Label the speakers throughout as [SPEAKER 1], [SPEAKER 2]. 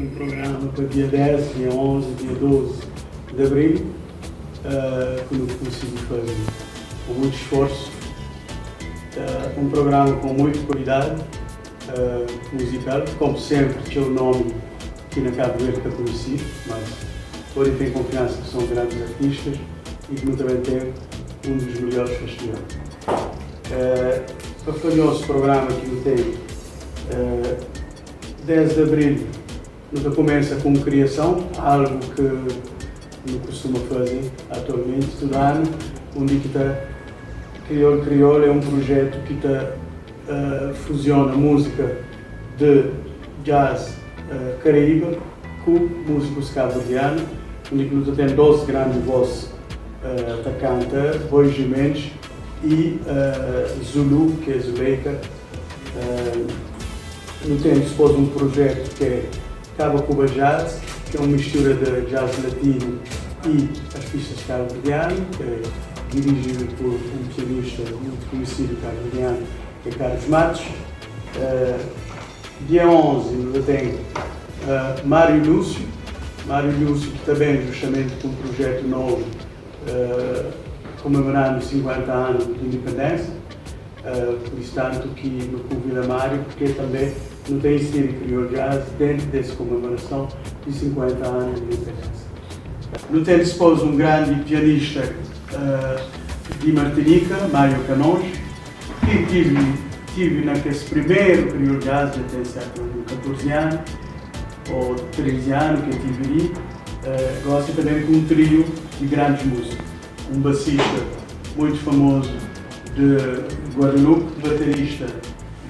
[SPEAKER 1] um programa para dia 10, dia 11, dia 12 de abril, que não consegui fazer com muito esforço. Um programa com muita qualidade musical, como sempre, tinha o nome que na Cabo Verde que eu conheci, mas podem ter confiança que são grandes artistas e que também tem um dos melhores festivais. Para fazer o nosso programa que eu tenho, 10 de abril, nós começa com criação, algo que não costuma fazer atualmente, todo ano, onde está Crioulo é um projeto que fusiona música de jazz caraíba com músicos cabo-verdianos, onde nós temos 12 grandes vozes para cantar, Boi Gimenez e Zulu, que é Zuleika. Nós temos depois um projeto que é Cabo Cuba Jazz, que é uma mistura de jazz latino e as pistas cabo-verdianas, que é dirigido por um pianista muito conhecido cabo-verdiano, que é Carlos Matos. Dia 11, nós temos Mário Lúcio, que também justamente com um projeto novo, comemorando 50 anos de independência, por isso tanto que me convida Mário, porque também não tem inserido Crioulo Jazz dentro dessa comemoração de 50 anos de independência. Não tem depois um grande pianista de Martinica, Mário Canons, que tive naquele primeiro Crioulo Jazz, já tem certo 14 anos, ou 13 anos que eu tive ali. Gosto também de um trio de grandes músicos. Um bassista muito famoso de Guadalupe, baterista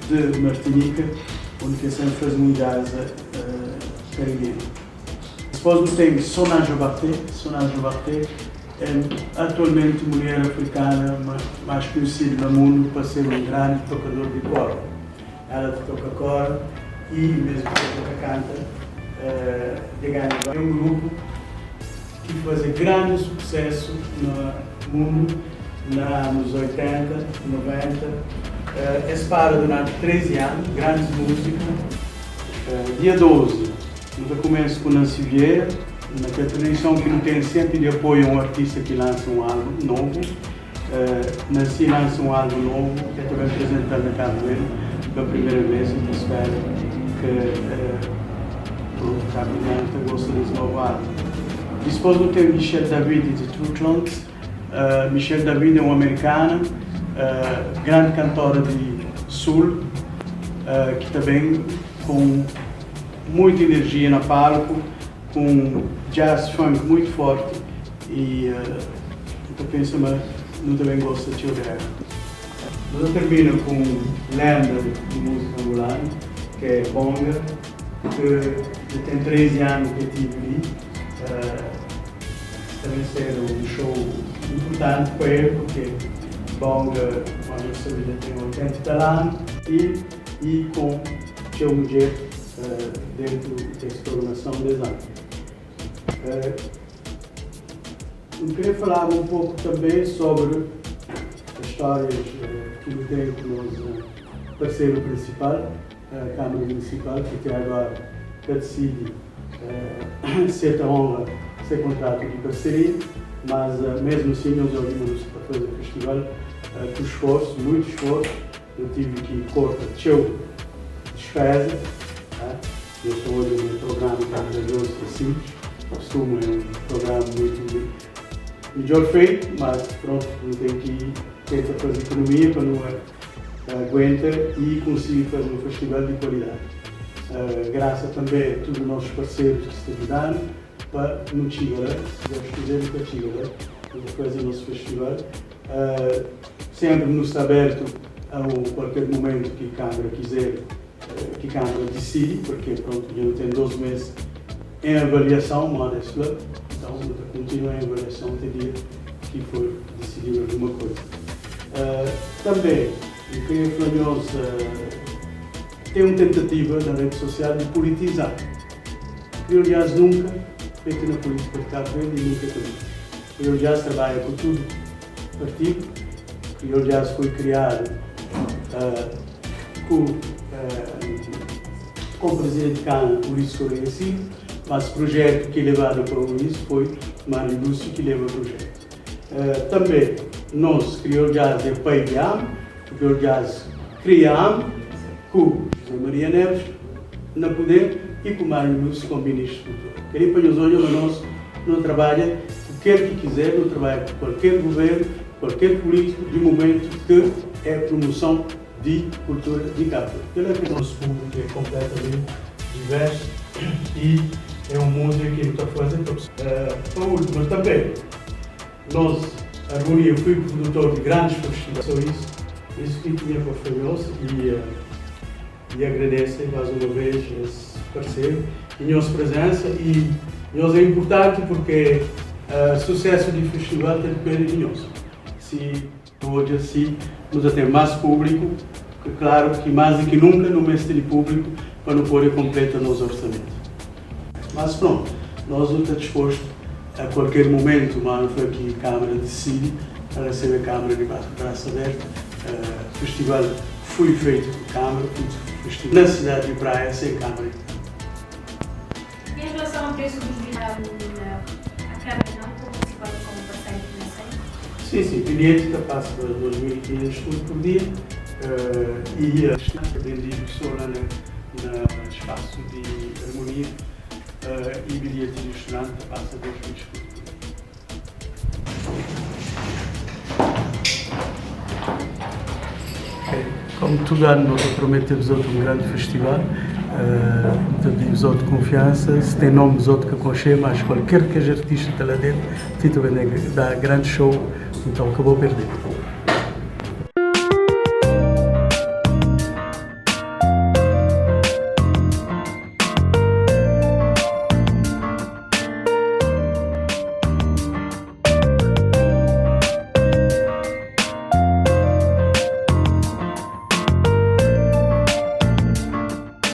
[SPEAKER 1] de Martinica, onde sempre faz um jazz caribenho. Depois nós temos Solange Barté é atualmente mulher africana mais conhecida no mundo por ser um grande tocador de coro. Ela toca coro e mesmo que canta. É um grupo que faz grande sucesso no mundo nos anos 80, 90. Esse para durante 13 anos, grandes músicas. Dia 12, nós começamos com Nancy Vieira, naquela tradição que não tem sempre de apoio a um artista que lança um álbum novo. Nancy lança um álbum novo, que é também apresentado na Cabo Verde pela primeira vez, e espero que o Cabo Verde goste desse novo álbum. Depois nós temos Michel David de Truthlands. Michel David é uma americana, grande cantora de soul, que também com muita energia no palco, com jazz funk muito forte e eu penso que eu também gosto de ouvir. Nós terminamos com lenda de música angolana, que é Bonga, que tem 13 anos que eu estive ali. Também ser um show importante para ele, porque Bonga, quando eu sabia, tem 80 talentos e com a mulher dentro dessa programação de 10 anos. Eu queria falar um pouco também sobre as histórias que eu tenho com o nosso parceiro principal, a Câmara Municipal, que até agora decide certa honra ser contrato de parceria, mas mesmo assim nós ouvimos para fazer o festival com esforço, muito esforço. Eu tive que cortar despesa. Eu estou hoje no programa maravilhoso que é simples, costumo é um programa muito melhor feito, mas pronto, não tenho que tentar fazer economia para não aguentar e conseguir fazer um festival de qualidade. Graças também a todos os nossos parceiros que se ajudaram para no Chigala, se Deus quiser, para Chigala, vamos fazer o nosso festival. Sempre nos está aberto a qualquer momento que a Câmara quiser, que a Câmara decide, porque pronto, já tem 12 meses em avaliação, modest club, então continua em avaliação até dia que for decidido alguma coisa. Também, eu queria falar tem uma tentativa na rede social de politizar. Crioulo Jazz nunca feito na política de Cabo Verde e nunca também. Crioulo Jazz trabalha com tudo partido. Crioulo Jazz foi criado com o presidente Can, por isso conhecido, mas o projeto que levaram para o isso foi Mário Lúcio que leva o projeto. Também nós, Crioulo Jazz, é pai de AM, o Crioulo Jazz criamos com José Maria Neves na poder e com o Mário Lúcio como ministro da Cultura. Queria para os olhos, mas nós não trabalha o que quiser, não trabalha com qualquer governo, qualquer político, de momento que é promoção de cultura de Cabo Verde. Pela que o nosso público é completamente diverso e é um mundo que está fazendo para o último também. Nós, a Harmonia, fui produtor de grandes festivais, isso que tinha para fazer e agradeço mais uma vez esse parceiro e a nossa presença e nós é importante porque o sucesso do festival depende de nós. Se hoje assim, nós temos mais público, claro que mais do que nunca no mês de público para não poder completar nosso orçamento. Mas pronto, nós não estamos dispostos a qualquer momento, mas foi aqui a Câmara decide, a receber a Câmara de braço aberto. O festival foi feito com a Câmara, na cidade de Praia, sem Câmara.
[SPEAKER 2] E em relação ao preço dos bilhetes, a Câmara não participou como parceiro financeiro?
[SPEAKER 1] Sim, o bilhete está passa para 2.500 por dia e vendido só no espaço de Harmonia e bilhete de restaurante passa 2.000 por dia. Como todo ano nós prometemos outro grande festival, temos outra confiança, se tem nomes outro que aconchega, mas qualquer que seja artista está lá dentro, também dá grande show, então acabou perdendo.